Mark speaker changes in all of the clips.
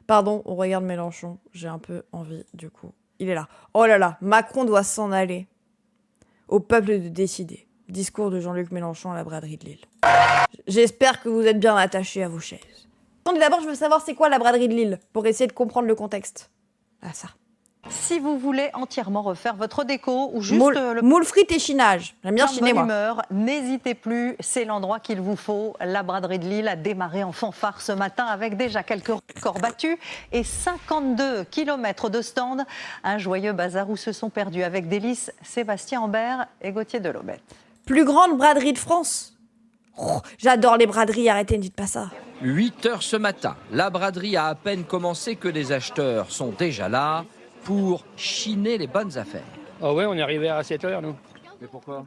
Speaker 1: Pardon, on regarde Mélenchon. J'ai un peu envie, du coup. Il est là. Oh là là, Macron doit s'en aller. Au peuple de décider. Discours de Jean-Luc Mélenchon à la braderie de Lille. J'espère que vous êtes bien attachés à vos chaises. Attendez, d'abord, je veux savoir c'est quoi la braderie de Lille, pour essayer de comprendre le contexte. Ah, ça.
Speaker 2: Si vous voulez entièrement refaire votre déco ou juste
Speaker 1: moule frites et chinage. J'aime bien chiner, moi.
Speaker 2: Humeur, n'hésitez plus, c'est l'endroit qu'il vous faut. La braderie de Lille a démarré en fanfare ce matin avec déjà quelques records battus et 52 km de stand. Un joyeux bazar où se sont perdus avec délice Sébastien Ambert et Gauthier Delobette.
Speaker 1: Plus grande braderie de France. Oh, j'adore les braderies, arrêtez, ne dites pas ça.
Speaker 3: 8 h ce matin, la braderie a à peine commencé que les acheteurs sont déjà là pour chiner les bonnes affaires.
Speaker 4: Ah ouais, on est arrivé à 7 h, nous.
Speaker 3: Mais pourquoi ?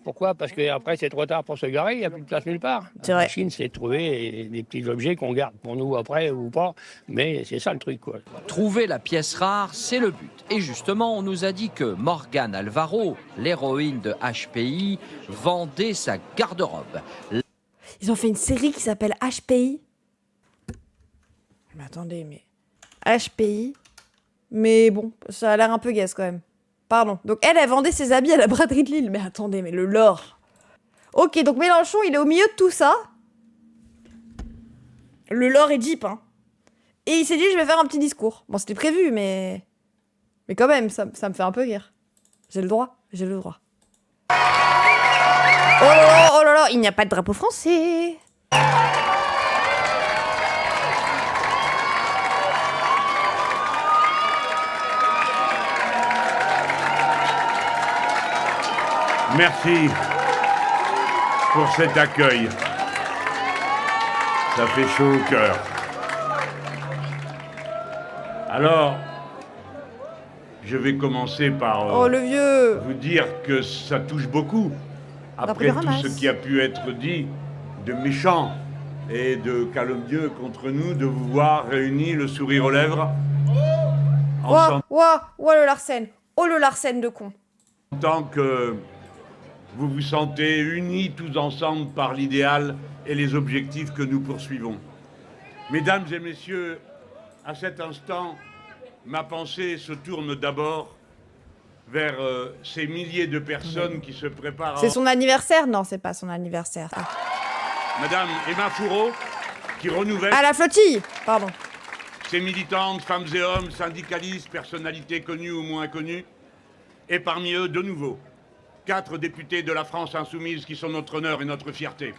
Speaker 4: Pourquoi ? Parce qu'après, c'est trop tard pour se garer, il n'y a plus de place nulle part.
Speaker 1: C'est vrai.
Speaker 4: La Chine, c'est de trouver des petits objets qu'on garde pour nous après ou pas, mais c'est ça le truc, quoi.
Speaker 3: Trouver la pièce rare, c'est le but. Et justement, on nous a dit que Morgane Alvaro, l'héroïne de HPI, vendait sa garde-robe.
Speaker 1: Ils ont fait une série qui s'appelle HPI. Mais attendez, mais... HPI... Mais bon, ça a l'air un peu gaze quand même. Pardon. Donc elle vendait ses habits à la braderie de Lille. Mais attendez, mais le lore. Ok, donc Mélenchon, il est au milieu de tout ça. Le lore est deep, hein. Et il s'est dit, je vais faire un petit discours. Bon, c'était prévu, mais... Mais quand même, ça me fait un peu rire. J'ai le droit, j'ai le droit. Oh là là, il n'y a pas de drapeau français.
Speaker 5: Merci pour cet accueil. Ça fait chaud au cœur. Alors, je vais commencer par
Speaker 1: Oh, le vieux.
Speaker 5: vous dire que ça touche beaucoup. Après tout ce qui a pu être dit de méchant et de calomnieux contre nous, de vous voir réunis, le sourire aux lèvres.
Speaker 1: Ouah, le Larsen. Oh, le Larsen de con.
Speaker 5: En tant que vous vous sentez unis tous ensemble par l'idéal et les objectifs que nous poursuivons. Mesdames et messieurs, à cet instant, ma pensée se tourne d'abord vers ces milliers de personnes qui se préparent...
Speaker 1: C'est son anniversaire? Non, c'est pas son anniversaire. Ah.
Speaker 5: Madame Emma Fourreau, qui renouvelle...
Speaker 1: Ah, la flottille. Pardon.
Speaker 5: Ces militantes, femmes et hommes, syndicalistes, personnalités connues ou moins connues, et parmi eux, de nouveau, 4 députés de la France insoumise qui sont notre honneur et notre fierté.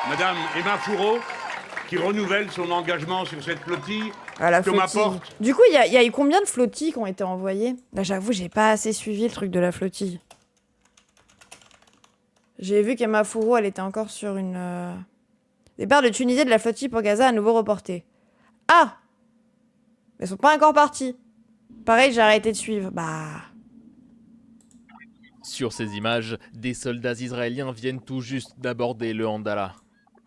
Speaker 5: Madame Emma Fourreau, qui renouvelle son engagement sur cette flottille que m'apporte...
Speaker 1: Du coup, il y a eu combien de flottilles qui ont été envoyées? Là, j'avoue, j'ai pas assez suivi le truc de la flottille. J'ai vu qu'Emma Fourreau, elle était encore sur une... Départ de Tunisie de la flottille pour Gaza à nouveau reporté. Ah! Elles sont pas encore parties. Pareil, j'ai arrêté de suivre. Bah...
Speaker 6: Sur ces images, des soldats israéliens viennent tout juste d'aborder le Handala.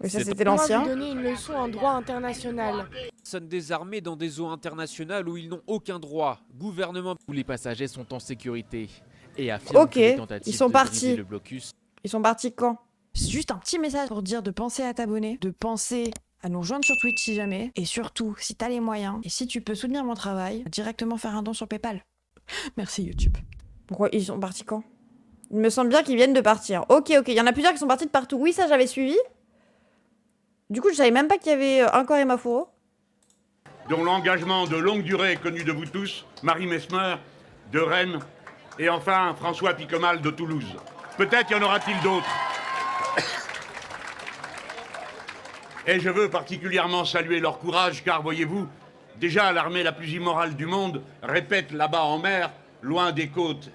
Speaker 1: Oui, ça c'était l'ancien.
Speaker 7: On va vous donner une leçon en droit international.
Speaker 8: Personnes désarmées dans des eaux internationales où ils n'ont aucun droit. Gouvernement.
Speaker 6: Tous les passagers sont en sécurité et affirment que les tentatives
Speaker 1: ils sont
Speaker 6: de
Speaker 1: partis.
Speaker 6: briser le blocus.
Speaker 1: Ils sont partis quand? Juste un petit message pour dire de penser à t'abonner, de penser à nous rejoindre sur Twitch si jamais, et surtout, si t'as les moyens, et si tu peux soutenir mon travail, directement faire un don sur PayPal. Merci YouTube. Pourquoi ils sont partis quand? Il me semble bien qu'ils viennent de partir. Ok, il y en a plusieurs qui sont partis de partout. Oui, ça j'avais suivi. Du coup, je savais même pas qu'il y avait encore Emma Fourreau.
Speaker 5: Dont l'engagement de longue durée est connu de vous tous, Marie Mesmer, de Rennes, et enfin François Piquemal de Toulouse. Peut-être y en aura-t-il d'autres. Et je veux particulièrement saluer leur courage, car voyez-vous, déjà l'armée la plus immorale du monde répète là-bas en mer, loin des côtes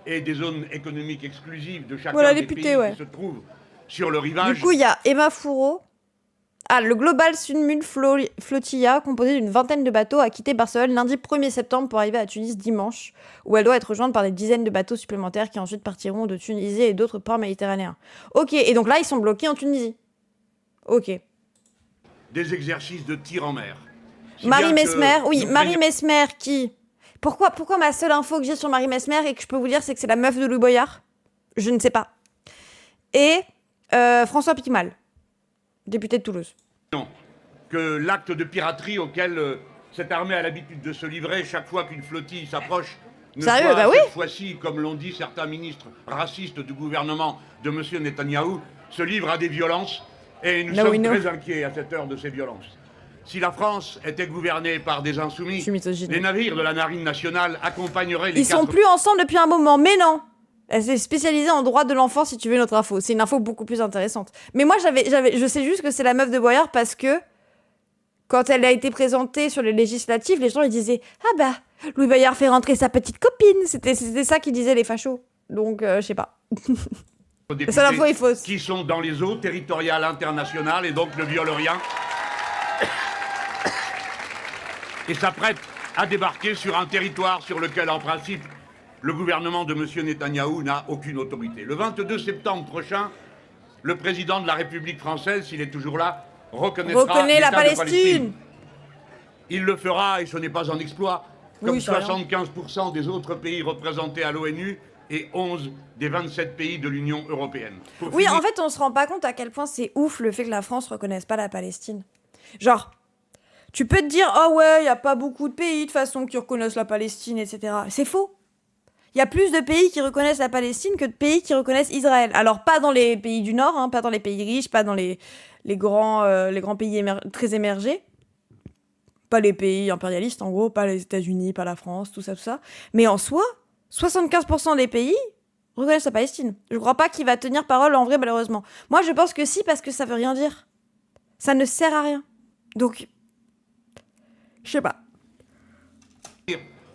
Speaker 5: et des zones économiques exclusives de chacun des pays qui se trouvent sur le rivage.
Speaker 1: Du coup, il y a Emma Fourreau. Ah, le Global Sunmul Flotilla, composé d'une vingtaine de bateaux, a quitté Barcelone lundi 1er septembre pour arriver à Tunis dimanche, où elle doit être rejointe par des dizaines de bateaux supplémentaires qui ensuite partiront de Tunisie et d'autres ports méditerranéens. Ok, et donc là, ils sont bloqués en Tunisie. Ok.
Speaker 5: Des exercices de tir en mer.
Speaker 1: Marie Mesmer, oui, Marie Mesmer qui... Pourquoi ma seule info que j'ai sur Marie Mesmer et que je peux vous dire, c'est que c'est la meuf de Louis Boyard? Je ne sais pas. Et François Piquemal, député de Toulouse.
Speaker 5: Non. que l'acte de piraterie auquel cette armée a l'habitude de se livrer chaque fois qu'une flottille s'approche ne
Speaker 1: Sérieux,
Speaker 5: soit
Speaker 1: bah oui.
Speaker 5: cette fois-ci, comme l'ont dit certains ministres racistes du gouvernement de M. Netanyahou, se livre à des violences et nous sommes très inquiets à cette heure de ces violences. Si la France était gouvernée par des insoumis, les navires de la marine nationale accompagneraient les
Speaker 1: Ils sont plus ensemble depuis un moment, mais non. Elle s'est spécialisée en droit de l'enfant, si tu veux notre info. C'est une info beaucoup plus intéressante. Mais moi, je sais juste que c'est la meuf de Boyard parce que quand elle a été présentée sur les législatives, les gens ils disaient « Ah bah, Louis Boyard fait rentrer sa petite copine !» C'était ça qu'ils disaient les fachos. Donc, je sais pas. La seule info est fausse.
Speaker 5: Qui sont dans les eaux territoriales internationales et donc ne violent rien. Et s'apprêtent à débarquer sur un territoire sur lequel, en principe, le gouvernement de M. Netanyahou n'a aucune autorité. Le 22 septembre prochain, le président de la République française, s'il est toujours là, reconnaîtra l'État de Palestine. Il le fera, et ce n'est pas un exploit, comme 75% des autres pays représentés à l'ONU et 11 des 27 pays de l'Union européenne.
Speaker 1: Oui, en fait, on se rend pas compte à quel point c'est ouf le fait que la France reconnaisse pas la Palestine. Genre, tu peux te dire, oh ouais, il y a pas beaucoup de pays de façon qui reconnaissent la Palestine, etc. C'est faux. Il y a plus de pays qui reconnaissent la Palestine que de pays qui reconnaissent Israël. Alors, pas dans les pays du Nord, hein, pas dans les pays riches, pas dans les grands pays très émergés. Pas les pays impérialistes, en gros, pas les États-Unis, pas la France, tout ça. Mais en soi, 75% des pays reconnaissent la Palestine. Je crois pas qu'il va tenir parole en vrai, malheureusement. Moi, je pense que si, parce que ça veut rien dire. Ça ne sert à rien. Donc, je sais pas.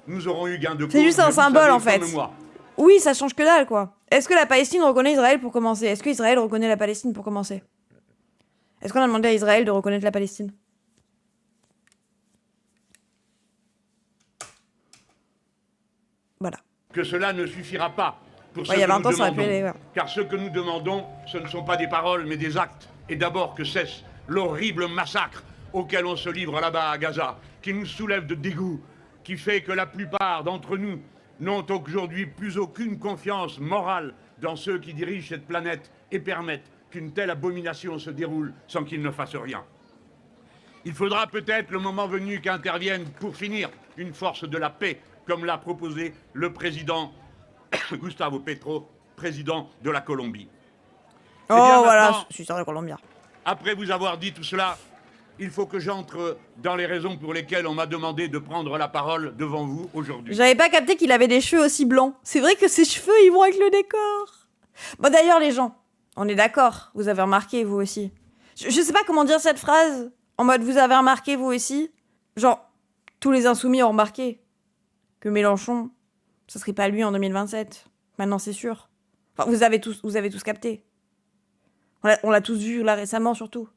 Speaker 5: Nous aurons eu gain de cause.
Speaker 1: C'est juste un symbole, en fait. Oui, ça change que dalle, quoi. Est-ce que la Palestine reconnaît Israël pour commencer? Est-ce que Israël reconnaît la Palestine pour commencer? Est-ce qu'on a demandé à Israël de reconnaître la Palestine? Voilà.
Speaker 5: Que cela ne suffira pas pour ce que
Speaker 1: il y a 20
Speaker 5: nous
Speaker 1: ans, ça aurait
Speaker 5: demandons.
Speaker 1: pu aller,
Speaker 5: Car ce que nous demandons, ce ne sont pas des paroles, mais des actes. Et d'abord que cesse l'horrible massacre auquel on se livre là-bas à Gaza, qui nous soulève de dégoût, qui fait que la plupart d'entre nous n'ont aujourd'hui plus aucune confiance morale dans ceux qui dirigent cette planète et permettent qu'une telle abomination se déroule sans qu'ils ne fassent rien. Il faudra peut-être, le moment venu, qu'intervienne, pour finir, une force de la paix, comme l'a proposé le président Gustavo Petro, président de la Colombie.
Speaker 1: Oh, voilà, je suis sur la Colombie.
Speaker 5: Après vous avoir dit tout cela, il faut que j'entre dans les raisons pour lesquelles on m'a demandé de prendre la parole devant vous aujourd'hui.
Speaker 1: J'avais pas capté qu'il avait des cheveux aussi blancs. C'est vrai que ses cheveux, ils vont avec le décor. Bon, d'ailleurs, les gens, on est d'accord. Vous avez remarqué, vous aussi. Je sais pas comment dire cette phrase. En mode, vous avez remarqué, vous aussi. Genre, tous les insoumis ont remarqué que Mélenchon, ça serait pas lui en 2027. Maintenant, c'est sûr. Enfin, vous avez tous capté. On l'a tous vu, là, récemment, surtout.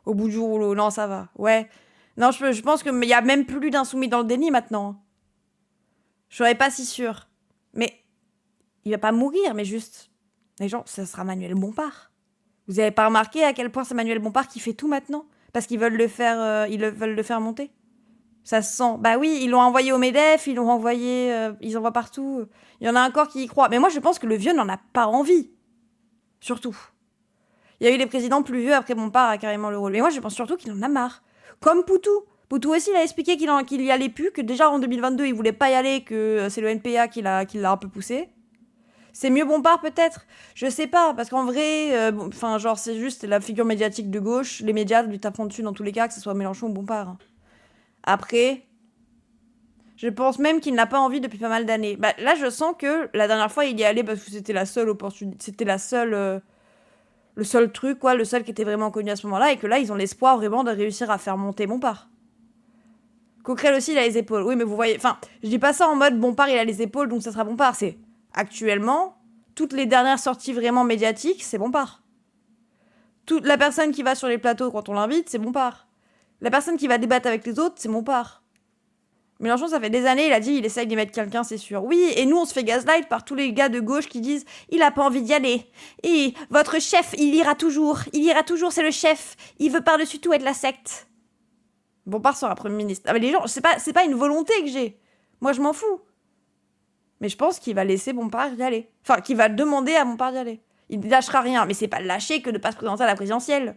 Speaker 1: Au bout du jour, non, ça va. Ouais. Non, je pense qu'il y a même plus d'insoumis dans le déni, maintenant. Je serais pas si sûre. Mais il va pas mourir, mais juste... Les gens, ça sera Manuel Bompard. Vous avez pas remarqué à quel point c'est Manuel Bompard qui fait tout maintenant? Parce qu'ils veulent le faire monter. Ça se sent. Bah oui, ils l'ont envoyé au MEDEF, ils l'ont envoyé... ils envoient partout. Il y en a encore qui y croient. Mais moi, je pense que le vieux n'en a pas envie. Surtout. Il y a eu des présidents plus vieux, après Bompard a carrément le rôle. Mais moi, je pense surtout qu'il en a marre. Comme Poutou. Poutou aussi, il a expliqué qu'il y allait plus, que déjà en 2022, il voulait pas y aller, que c'est le NPA qui l'a un peu poussé. C'est mieux Bompard, peut-être? Je sais pas, parce qu'en vrai, c'est juste la figure médiatique de gauche. Les médias lui taperont dessus dans tous les cas, que ce soit Mélenchon ou Bompard. Hein. Après, je pense même qu'il n'a pas envie depuis pas mal d'années. Bah, là, je sens que la dernière fois, il y est allé parce que c'était la seule opportunité, c'était le seul truc, quoi, le seul qui était vraiment connu à ce moment-là, et que là, ils ont l'espoir vraiment de réussir à faire monter Bompard. Coquerel aussi, il a les épaules. Oui, mais vous voyez, je dis pas ça en mode Bompard, il a les épaules, donc ça sera Bompard. C'est actuellement, toutes les dernières sorties vraiment médiatiques, c'est Bompard. Toute la personne qui va sur les plateaux quand on l'invite, c'est Bompard. La personne qui va débattre avec les autres, c'est Bompard. Mélenchon, ça fait des années, il a dit, il essaye d'y mettre quelqu'un, c'est sûr. Oui, et nous, on se fait gaslight par tous les gars de gauche qui disent « Il a pas envie d'y aller. Et votre chef, il ira toujours, c'est le chef. Il veut par-dessus tout être la secte. » Bompard sera Premier ministre. Ah, mais les gens, c'est pas une volonté que j'ai. Moi, je m'en fous. Mais je pense qu'il va laisser Bompard y aller. Enfin, qu'il va demander à Bompard d'y aller. Il ne lâchera rien, mais c'est pas lâcher que de pas se présenter à la présidentielle.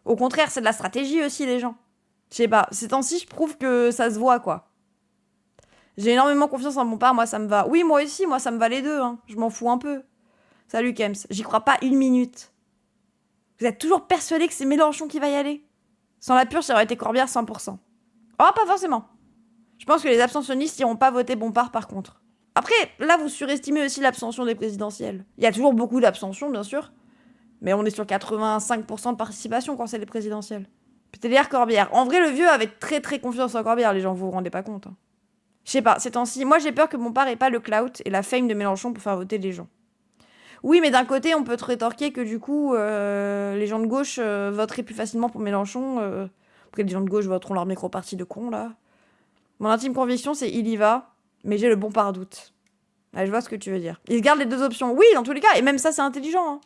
Speaker 1: Au contraire, c'est de la stratégie aussi, les gens.
Speaker 9: Je sais pas, ces temps-ci, je trouve que ça se voit, quoi. J'ai énormément confiance en Bompard, moi ça me va. Oui, moi aussi, moi ça me va les deux, hein. Je m'en fous un peu. Salut Kems, j'y crois pas une minute. Vous êtes toujours persuadé que c'est Mélenchon qui va y aller? Sans la purge, ça aurait été Corbière 100%. Oh, pas forcément. Je pense que les abstentionnistes n'iront pas voter Bompard par contre. Après, là vous surestimez aussi l'abstention des présidentielles. Il y a toujours beaucoup d'abstention, bien sûr. Mais on est sur 85% de participation quand c'est les présidentielles. Peut-être Corbière. En vrai, le vieux avait très très confiance en Corbière, les gens, vous vous rendez pas compte. Hein. Je sais pas, ces temps-ci, moi j'ai peur que Bompard ait pas le clout et la fame de Mélenchon pour faire voter les gens. Oui, mais d'un côté, on peut te rétorquer que du coup, les gens de gauche voteraient plus facilement pour Mélenchon. Après, les gens de gauche voteront leur micro-parti de con, là. Mon intime conviction, c'est il y va, mais j'ai le Bompard doute. Là, je vois ce que tu veux dire. Il se garde les deux options. Oui, dans tous les cas, et même ça, c'est intelligent. Hein.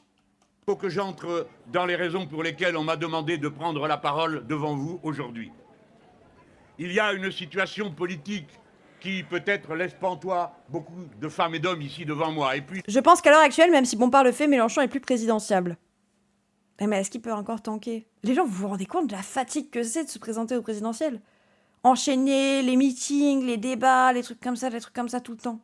Speaker 5: Il faut que j'entre dans les raisons pour lesquelles on m'a demandé de prendre la parole devant vous aujourd'hui. Il y a une situation politique qui peut-être laisse pantois beaucoup de femmes et d'hommes ici devant moi. Et puis...
Speaker 9: Je pense qu'à l'heure actuelle, même si Bompard le fait, Mélenchon est plus présidentiable. Mais est-ce qu'il peut encore tanker? Les gens, vous vous rendez compte de la fatigue que c'est de se présenter au présidentiel? Enchaîner les meetings, les débats, les trucs comme ça tout le temps.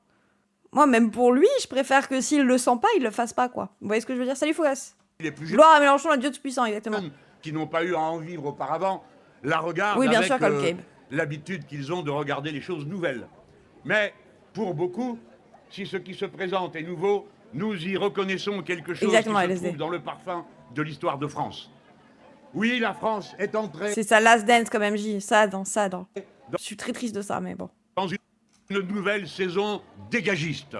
Speaker 9: Moi, même pour lui, je préfère que s'il le sent pas, il le fasse pas, quoi. Vous voyez ce que je veux dire? Salut Fougas. Gloire à Mélenchon, le dieu tout-puissant, exactement.
Speaker 5: Qui n'ont pas eu à en vivre auparavant, la regardent
Speaker 9: oui, bien
Speaker 5: avec
Speaker 9: sûr,
Speaker 5: l'habitude qu'ils ont de regarder les choses nouvelles. Mais pour beaucoup, si ce qui se présente est nouveau, nous y reconnaissons quelque chose
Speaker 9: exactement,
Speaker 5: qui se trouve dans le parfum de l'histoire de France. Oui, la France est entrée...
Speaker 9: C'est sa last dance comme MJ, ça. Je suis très triste de ça, mais bon.
Speaker 5: Dans une nouvelle saison dégagiste.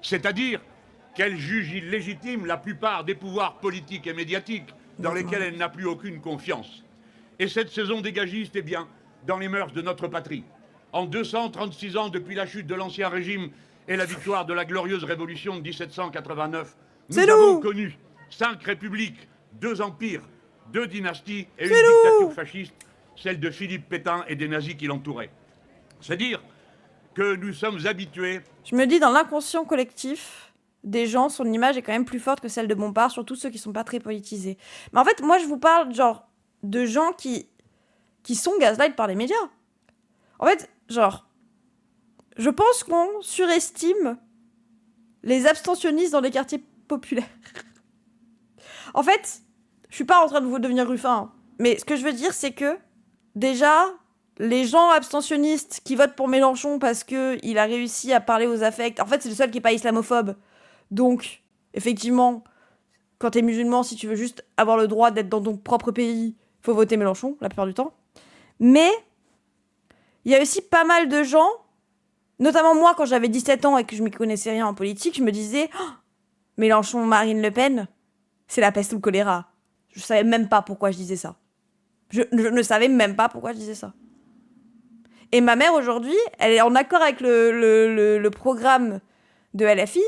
Speaker 5: C'est-à-dire qu'elle juge illégitime la plupart des pouvoirs politiques et médiatiques dans lesquels elle n'a plus aucune confiance. Et cette saison dégagiste est bien dans les mœurs de notre patrie. En 236 ans depuis la chute de l'Ancien Régime et la victoire de la glorieuse Révolution de 1789, nous avons connu 5 républiques, 2 empires, 2 dynasties et une dictature fasciste, celle de Philippe Pétain et des nazis qui l'entouraient. C'est-à-dire que nous sommes habitués...
Speaker 9: Je me dis, dans l'inconscient collectif des gens, son image est quand même plus forte que celle de Bompard, surtout ceux qui sont pas très politisés. Mais en fait, moi, je vous parle, genre, de gens qui sont gaslight par les médias. En fait, genre, je pense qu'on surestime les abstentionnistes dans les quartiers populaires. En fait, je suis pas en train de vous devenir Ruffin, hein, mais ce que je veux dire, c'est que, déjà... Les gens abstentionnistes qui votent pour Mélenchon parce qu'il a réussi à parler aux affects... En fait, c'est le seul qui n'est pas islamophobe. Donc, effectivement, quand t'es musulman, si tu veux juste avoir le droit d'être dans ton propre pays, faut voter Mélenchon, la plupart du temps. Mais, il y a aussi pas mal de gens, notamment moi, quand j'avais 17 ans et que je m'y connaissais rien en politique, je me disais oh, « Mélenchon, Marine Le Pen, c'est la peste ou le choléra. » Je savais même pas pourquoi je disais ça. Je ne savais même pas pourquoi je disais ça. Et ma mère, aujourd'hui, elle est en accord avec le programme de LFI.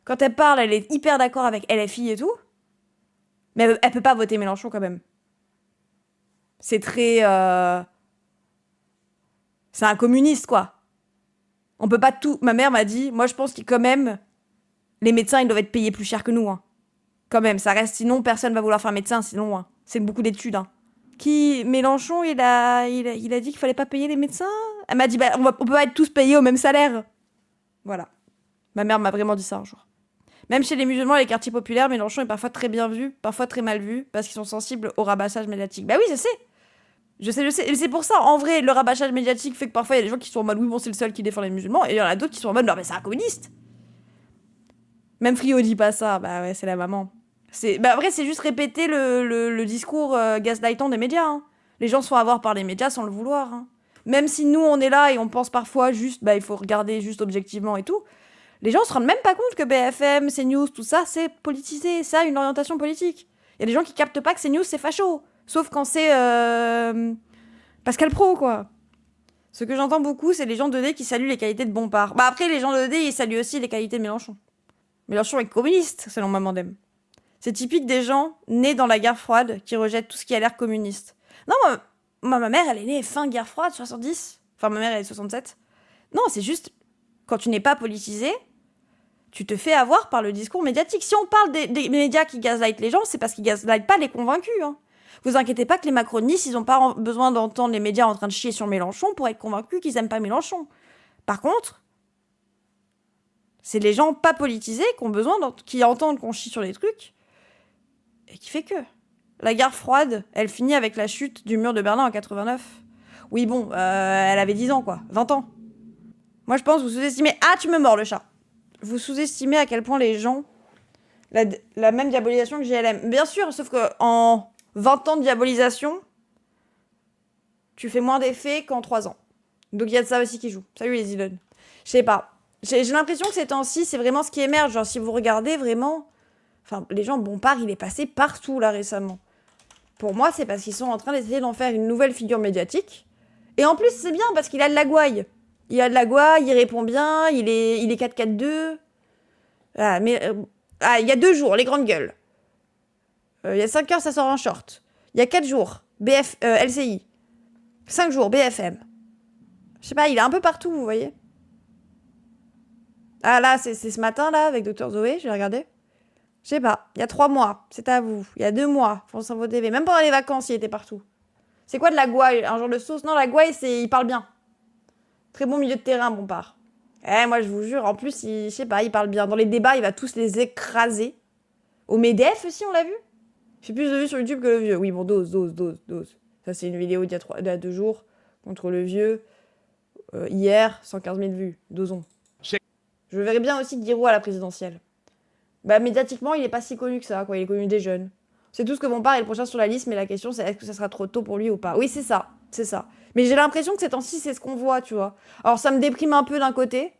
Speaker 9: Quand elle parle, elle est hyper d'accord avec LFI et tout. Mais elle peut pas voter Mélenchon, quand même. C'est très... C'est un communiste, quoi. On peut pas tout... Ma mère m'a dit, moi, je pense que quand même, les médecins, ils doivent être payés plus cher que nous. Hein. Quand même, ça reste... Sinon, personne va vouloir faire médecin, sinon. Hein. C'est beaucoup d'études, hein. Mélenchon, il a dit qu'il fallait pas payer les médecins. Elle m'a dit, bah, on peut pas être tous payés au même salaire. Voilà. Ma mère m'a vraiment dit ça un jour. Même chez les musulmans et les quartiers populaires, Mélenchon est parfois très bien vu, parfois très mal vu, parce qu'ils sont sensibles au rabâchage médiatique. Bah oui, je sais. Je sais. Et c'est pour ça, en vrai, le rabâchage médiatique fait que parfois il y a des gens qui sont en mode, oui, bon, c'est le seul qui défend les musulmans, et il y en a d'autres qui sont en mode, non, mais c'est un communiste. Même Frio dit pas ça. Bah ouais, c'est la maman. Bah après, c'est juste répéter le discours gaslightant des médias. Hein. Les gens se font avoir par les médias sans le vouloir. Hein. Même si nous, on est là et on pense parfois juste, bah il faut regarder juste objectivement et tout, les gens se rendent même pas compte que BFM, CNews, tout ça, c'est politisé, ça a une orientation politique. Il y a des gens qui captent pas que CNews, c'est facho. Sauf quand c'est Pascal Praud, quoi. Ce que j'entends beaucoup, c'est les gens de D qui saluent les qualités de Bompard. Bah après, les gens de D, ils saluent aussi les qualités de Mélenchon. Mélenchon est communiste, selon Maman Dem. C'est typique des gens nés dans la guerre froide qui rejettent tout ce qui a l'air communiste. Non, moi, ma mère, elle est née fin guerre froide, 70. Enfin, ma mère, elle est 67. Non, c'est juste, quand tu n'es pas politisé, tu te fais avoir par le discours médiatique. Si on parle des médias qui gaslightent les gens, c'est parce qu'ils gaslightent pas les convaincus. Hein. Vous inquiétez pas que les macronistes, ils ont pas besoin d'entendre les médias en train de chier sur Mélenchon pour être convaincus qu'ils aiment pas Mélenchon. Par contre, c'est les gens pas politisés qui ont besoin, qui entendent qu'on chie sur les trucs, et qui fait que. La guerre froide, elle finit avec la chute du mur de Berlin en 89. Oui, bon, elle avait 10 ans, quoi. 20 ans. Moi, je pense que vous sous-estimez... Ah, tu me mords, le chat. Vous sous-estimez à quel point les gens... La même diabolisation que GLM. Bien sûr, sauf que en 20 ans de diabolisation, tu fais moins d'effets qu'en 3 ans. Donc il y a de ça aussi qui joue. Salut les Elon. Je sais pas. J'ai l'impression que ces temps-ci, c'est vraiment ce qui émerge. Genre, si vous regardez vraiment... Enfin, les gens, Bompard, il est passé partout, là, récemment. Pour moi, c'est parce qu'ils sont en train d'essayer d'en faire une nouvelle figure médiatique. Et en plus, c'est bien, parce qu'il a de la gouaille. Il a de la gouaille, il répond bien, il est 4-4-2. Ah, mais... il y a 2 jours, les grandes gueules. Il y a 5 heures, ça sort en short. Il y a 4 jours, LCI. 5 jours, BFM. Je sais pas, il est un peu partout, vous voyez. Ah là, c'est ce matin, là, avec Dr Zoé, j'ai regardé. Je sais pas, il y a 3 mois, c'est à vous. Il y a 2 mois, France Info TV. Même pendant les vacances, il était partout. C'est quoi de la gouaille? Un genre de sauce? Non, la gouaille, il parle bien. Très bon milieu de terrain, Bompard. Moi, je vous jure, en plus, je sais pas, il parle bien. Dans les débats, il va tous les écraser. Au MEDEF aussi, on l'a vu. Il fait plus de vues sur YouTube que le vieux. Oui, bon, dose. Ça, c'est une vidéo d'il y a 2 jours contre le vieux. Hier, 115 000 vues. Dosons. Je verrais bien aussi Guiraud à la présidentielle. Bah, médiatiquement, il est pas si connu que ça, quoi. Il est connu des jeunes. C'est tout ce que Bompard est le prochain sur la liste, mais la question, c'est est-ce que ça sera trop tôt pour lui ou pas? Oui, c'est ça. Mais j'ai l'impression que ces temps-ci, c'est ce qu'on voit, tu vois. Alors, ça me déprime un peu d'un côté.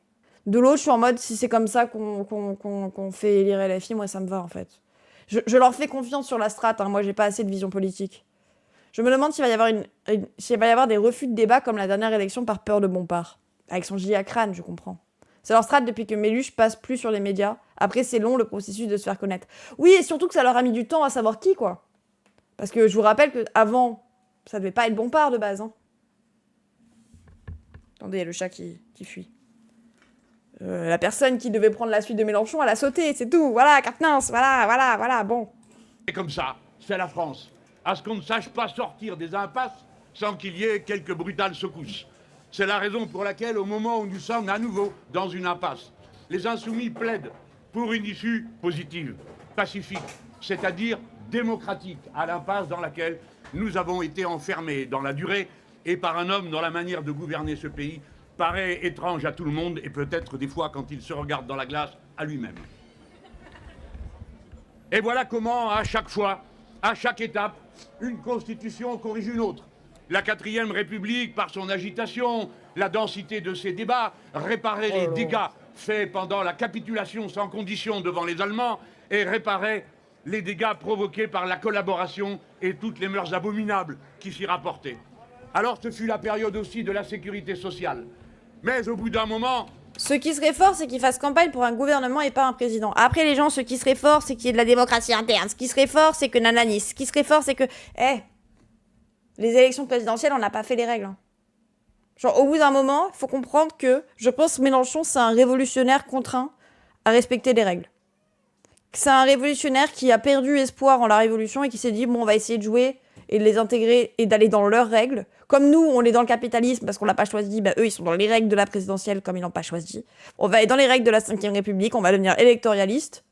Speaker 9: De l'autre, je suis en mode, si c'est comme ça qu'on fait élire LFI, moi, ça me va, en fait. Je leur fais confiance sur la strate, hein. Moi, j'ai pas assez de vision politique. Je me demande s'il va y avoir des refus de débat comme la dernière élection par peur de Bompard. Avec son gilet à crâne, je comprends. C'est leur strate depuis que Méluche passe plus sur les médias. Après, c'est long, le processus de se faire connaître. Oui, et surtout que ça leur a mis du temps à savoir qui, quoi. Parce que je vous rappelle qu'avant, ça devait pas être Bompard de base, hein. Attendez, il y a le chat qui fuit. La personne qui devait prendre la suite de Mélenchon, elle a sauté, c'est tout. Voilà, Quatennens, voilà, bon.
Speaker 5: C'est comme ça, c'est la France. À ce qu'on ne sache pas sortir des impasses sans qu'il y ait quelques brutales secousses. C'est la raison pour laquelle, au moment où nous sommes à nouveau dans une impasse, les Insoumis plaident pour une issue positive, pacifique, c'est-à-dire démocratique, à l'impasse dans laquelle nous avons été enfermés dans la durée et par un homme dont la manière de gouverner ce pays paraît étrange à tout le monde et peut-être des fois, quand il se regarde dans la glace, à lui-même. Et voilà comment, à chaque fois, à chaque étape, une constitution corrige une autre. La 4e République, par son agitation, la densité de ses débats, réparait les dégâts faits pendant la capitulation sans condition devant les Allemands et réparait les dégâts provoqués par la collaboration et toutes les mœurs abominables qui s'y rapportaient. Alors ce fut la période aussi de la sécurité sociale. Mais au bout d'un moment...
Speaker 9: Ce qui serait fort, c'est qu'il fasse campagne pour un gouvernement et pas un président. Après, les gens, ce qui serait fort, c'est qu'il y ait de la démocratie interne. Ce qui serait fort, c'est que nananis. Ce qui serait fort, c'est que... les élections présidentielles, on n'a pas fait les règles. Hein. Genre, au bout d'un moment, il faut comprendre que je pense que Mélenchon, c'est un révolutionnaire contraint à respecter les règles. C'est un révolutionnaire qui a perdu espoir en la révolution et qui s'est dit, bon, on va essayer de jouer et de les intégrer et d'aller dans leurs règles. Comme nous, on est dans le capitalisme parce qu'on l'a pas choisi, eux, ils sont dans les règles de la présidentielle comme ils l'ont pas choisi. On va aller dans les règles de la 5e République, on va devenir électoraliste.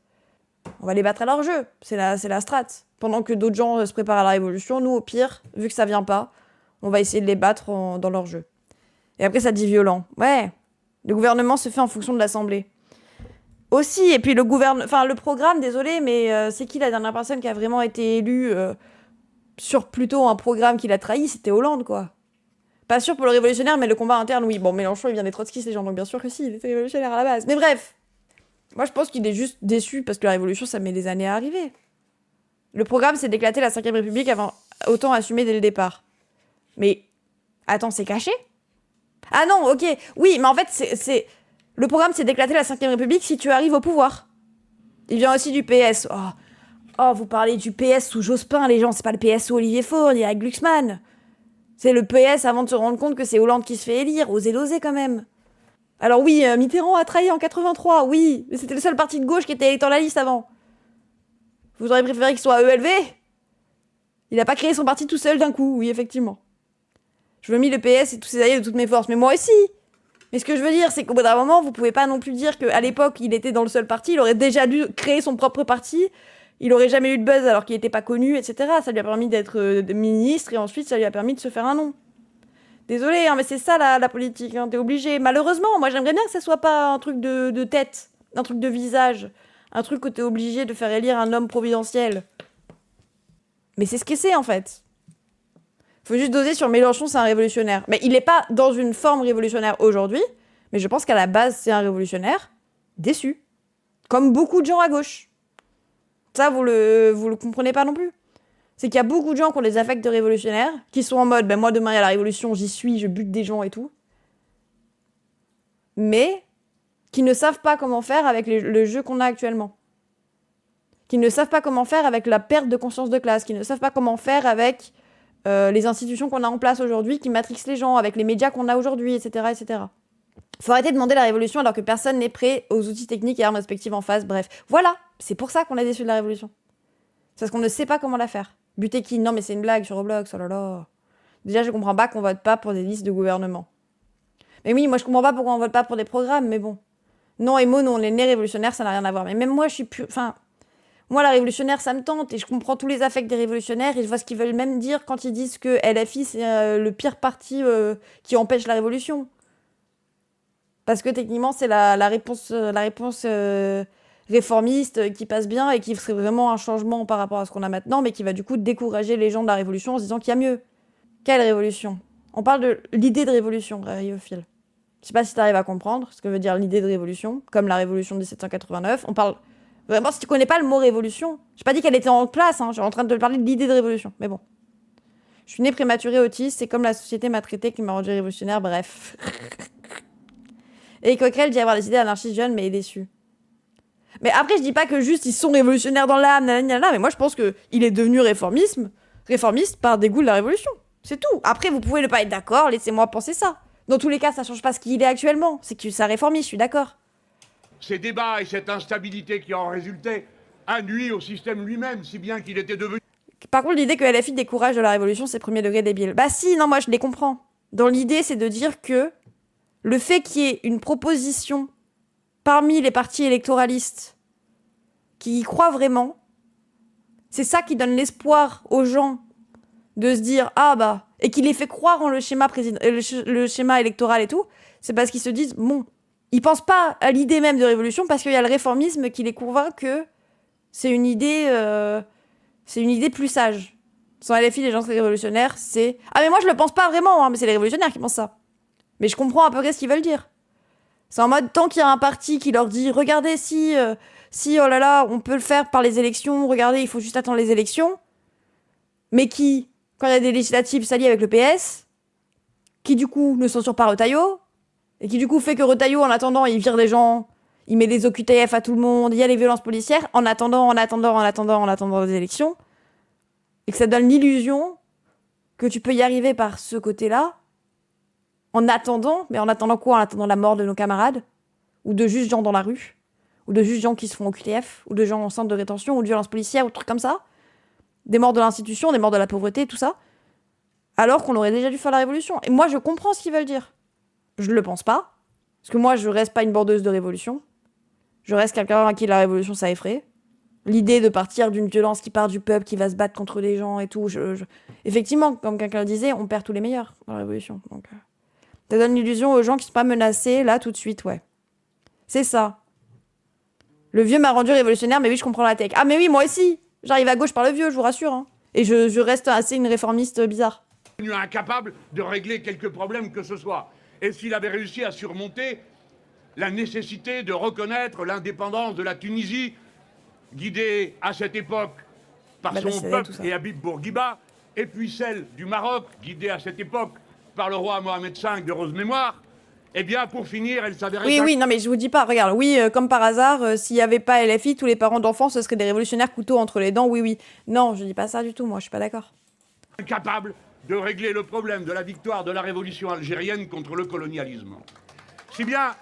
Speaker 9: On va les battre à leur jeu. C'est la strate. Pendant que d'autres gens se préparent à la révolution, nous, au pire, vu que ça vient pas, on va essayer de les battre dans leur jeu. Et après, ça dit violent. Ouais, le gouvernement se fait en fonction de l'Assemblée. Aussi, et puis le programme, désolé, mais c'est qui la dernière personne qui a vraiment été élue sur plutôt un programme qu'il a trahi? C'était Hollande, quoi. Pas sûr pour le révolutionnaire, mais le combat interne, oui. Bon, Mélenchon, il vient des trotskistes, les gens, donc bien sûr que si, il était révolutionnaire à la base. Mais bref, moi, je pense qu'il est juste déçu parce que la révolution, ça met des années à arriver. Le programme, c'est d'éclater la 5e République avant autant assumer dès le départ. Mais, attends, c'est caché? Ah non, ok, oui, mais en fait, c'est... Le programme, c'est d'éclater la 5e République si tu arrives au pouvoir. Il vient aussi du PS. Oh, vous parlez du PS sous Jospin, les gens, c'est pas le PS sous Olivier Faure, ni avec Glucksmann. C'est le PS avant de se rendre compte que c'est Hollande qui se fait élire, osez quand même. Alors oui, Mitterrand a trahi en 83, oui, mais c'était le seul parti de gauche qui était dans la liste avant. Vous auriez préféré qu'il soit ELV? Il a pas créé son parti tout seul d'un coup, oui, effectivement. Je veux mis le PS et tous ses alliés de toutes mes forces, mais moi aussi. Mais ce que je veux dire, c'est qu'au bout d'un moment, vous pouvez pas non plus dire qu'à l'époque, il était dans le seul parti, il aurait déjà dû créer son propre parti, il aurait jamais eu de buzz alors qu'il était pas connu, etc. Ça lui a permis d'être ministre, et ensuite, ça lui a permis de se faire un nom. Désolé, hein, mais c'est ça la politique, hein, t'es obligé. Malheureusement, moi j'aimerais bien que ça soit pas un truc de tête, un truc de visage, un truc où t'es obligé de faire élire un homme providentiel. Mais c'est ce que c'est en fait. Faut juste doser sur Mélenchon, c'est un révolutionnaire. Mais il est pas dans une forme révolutionnaire aujourd'hui, mais je pense qu'à la base, c'est un révolutionnaire déçu. Comme beaucoup de gens à gauche. Ça, vous le comprenez pas non plus. C'est qu'il y a beaucoup de gens qui ont des affects de révolutionnaires, qui sont en mode, ben moi demain il y a la révolution, j'y suis, je bute des gens et tout. Mais qui ne savent pas comment faire avec le jeu qu'on a actuellement. Qui ne savent pas comment faire avec la perte de conscience de classe, qui ne savent pas comment faire avec les institutions qu'on a en place aujourd'hui, qui matrixent les gens, avec les médias qu'on a aujourd'hui, etc., etc. Faut arrêter de demander la révolution alors que personne n'est prêt aux outils techniques et armes respectives en face, bref. Voilà, c'est pour ça qu'on est déçu de la révolution. C'est parce qu'on ne sait pas comment la faire. Buter qui ? Non mais c'est une blague sur Roblox, oh là là. Déjà je comprends pas qu'on vote pas pour des listes de gouvernement. Mais oui, moi je comprends pas pourquoi on vote pas pour des programmes, mais bon. Non, Emo, non, on est né révolutionnaire, ça n'a rien à voir. Mais même moi je suis plus... Enfin, moi la révolutionnaire ça me tente, et je comprends tous les affects des révolutionnaires, et je vois ce qu'ils veulent même dire quand ils disent que LFI c'est le pire parti qui empêche la révolution. Parce que techniquement c'est la réponse réformiste qui passe bien et qui serait vraiment un changement par rapport à ce qu'on a maintenant, mais qui va du coup décourager les gens de la révolution en se disant qu'il y a mieux. Quelle révolution ? On parle de l'idée de révolution, Riophile. Je sais pas si t'arrives à comprendre ce que veut dire l'idée de révolution, comme la révolution de 1789. On parle... Vraiment, si tu connais pas le mot révolution, j'ai pas dit qu'elle était en place, hein, je suis en train de te parler de l'idée de révolution, mais bon. Je suis née prématurée autiste, c'est comme la société m'a traité qui m'a rendu révolutionnaire, bref. Et Coquerel dit avoir des idées anarchistes jeunes, mais est déçu. Mais après, je dis pas que juste ils sont révolutionnaires dans l'âme, mais moi je pense qu'il est devenu réformiste par dégoût de la révolution. C'est tout. Après, vous pouvez ne pas être d'accord, laissez-moi penser ça. Dans tous les cas, ça change pas ce qu'il est actuellement. C'est que ça réformiste, je suis d'accord.
Speaker 5: Ces débats et cette instabilité qui en résultait a nui au système lui-même, si bien qu'il était devenu...
Speaker 9: Par contre, l'idée que LFI décourage de la révolution, c'est premier degré débile. Bah si, non, moi je les comprends. Dans l'idée, c'est de dire que le fait qu'il y ait une proposition parmi les partis électoralistes qui y croient vraiment, c'est ça qui donne l'espoir aux gens de se dire « Ah bah », et qui les fait croire en le schéma électoral et tout, c'est parce qu'ils se disent « Bon ». Ils pensent pas à l'idée même de révolution parce qu'il y a le réformisme qui les convainc que c'est une idée plus sage. Sans LFI, les gens seraient révolutionnaires, c'est... Ah mais moi je le pense pas vraiment, hein, mais c'est les révolutionnaires qui pensent ça. Mais je comprends à peu près ce qu'ils veulent dire. C'est en mode, tant qu'il y a un parti qui leur dit « Regardez, si, oh là là, on peut le faire par les élections, regardez, il faut juste attendre les élections », mais qui, quand il y a des législatives, s'allie avec le PS, qui du coup ne censure pas Retailleau, et qui du coup fait que Retailleau, en attendant, il vire des gens, il met des OQTF à tout le monde, il y a les violences policières, en attendant les élections, et que ça donne l'illusion que tu peux y arriver par ce côté-là, en attendant quoi ? En attendant la mort de nos camarades, ou de juste gens dans la rue, ou de juste gens qui se font OQTF, ou de gens en centre de rétention, ou de violences policières, ou de trucs comme ça, des morts de l'institution, des morts de la pauvreté, tout ça, alors qu'on aurait déjà dû faire la révolution. Et moi, je comprends ce qu'ils veulent dire. Je le pense pas, parce que moi, je reste pas une bordeuse de révolution. Je reste quelqu'un à qui la révolution, ça effraie. L'idée de partir d'une violence qui part du peuple, qui va se battre contre les gens et tout. Effectivement, comme quelqu'un le disait, on perd tous les meilleurs dans la révolution. Donc, ça donne l'illusion aux gens qui sont pas menacés, là, tout de suite, ouais. C'est ça. Le vieux m'a rendu révolutionnaire, mais oui, je comprends la tech. Ah, mais oui, moi aussi. J'arrive à gauche par le vieux, je vous rassure. Hein. Et je reste assez une réformiste bizarre.
Speaker 5: Incapable de régler quelques problèmes que ce soit. Et s'il avait réussi à surmonter la nécessité de reconnaître l'indépendance de la Tunisie, guidée à cette époque par son peuple et Habib Bourguiba, et puis celle du Maroc, guidée à cette époque par le roi Mohamed V de rose mémoire, eh bien, pour finir, elle s'avérait...
Speaker 9: Oui, non, mais je vous dis pas, regarde, oui, comme par hasard, s'il y avait pas LFI, tous les parents d'enfants, ce seraient des révolutionnaires couteaux entre les dents, oui. Non, je dis pas ça du tout, moi, je suis pas d'accord.
Speaker 5: Incapable de régler le problème de la victoire de la révolution algérienne contre le colonialisme. Si bien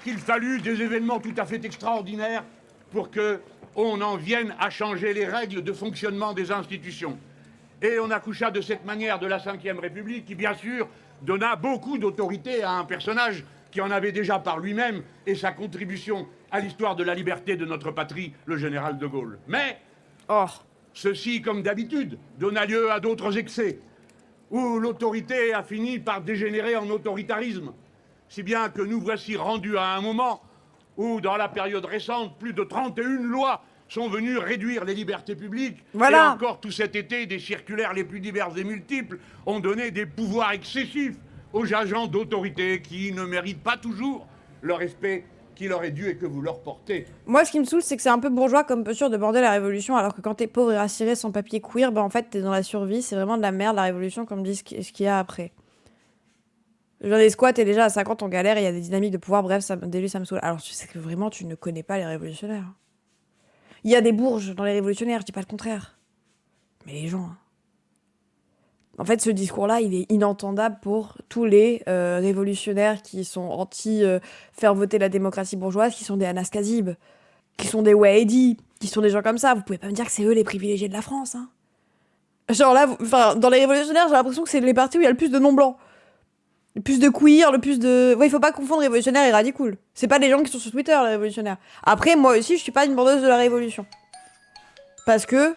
Speaker 5: qu'il fallut des événements tout à fait extraordinaires pour que on en vienne à changer les règles de fonctionnement des institutions. Et on accoucha de cette manière de la Ve République qui, bien sûr, donna beaucoup d'autorité à un personnage qui en avait déjà par lui-même et sa contribution à l'histoire de la liberté de notre patrie, le général de Gaulle. Mais ceci, comme d'habitude, donna lieu à d'autres excès, où l'autorité a fini par dégénérer en autoritarisme, si bien que nous voici rendus à un moment où, dans la période récente, plus de 31 lois sont venues réduire les libertés publiques.
Speaker 9: Voilà.
Speaker 5: Et encore tout cet été, des circulaires les plus diverses et multiples ont donné des pouvoirs excessifs aux agents d'autorité qui ne méritent pas toujours le respect qu'il leur est dû et que vous leur portez.
Speaker 9: Moi, ce qui me saoule, c'est que c'est un peu bourgeois comme posture de border la révolution, alors que quand t'es pauvre et rassiré sans papier queer, bah en fait, t'es dans la survie. C'est vraiment de la merde, la révolution, comme dit ce qu'il y a après. Genre, les squats, t'es déjà à 50, on galère, et il y a des dynamiques de pouvoir, bref, ça me saoule. Alors, tu sais que vraiment, tu ne connais pas les révolutionnaires. Il y a des bourges dans les révolutionnaires, je dis pas le contraire. Mais les gens... En fait, ce discours-là, il est inentendable pour tous les révolutionnaires qui sont anti-faire voter la démocratie bourgeoise, qui sont des Anas Kazib, qui sont des Wahedi, qui sont des gens comme ça. Vous pouvez pas me dire que c'est eux les privilégiés de la France. Hein. Genre là, dans les révolutionnaires, j'ai l'impression que c'est les partis où il y a le plus de non-blancs. Le plus de queer, le plus de... Ouais, il faut pas confondre révolutionnaire et radical. C'est pas les gens qui sont sur Twitter, les révolutionnaires. Après, moi aussi, je suis pas une bordeuse de la révolution. Parce que...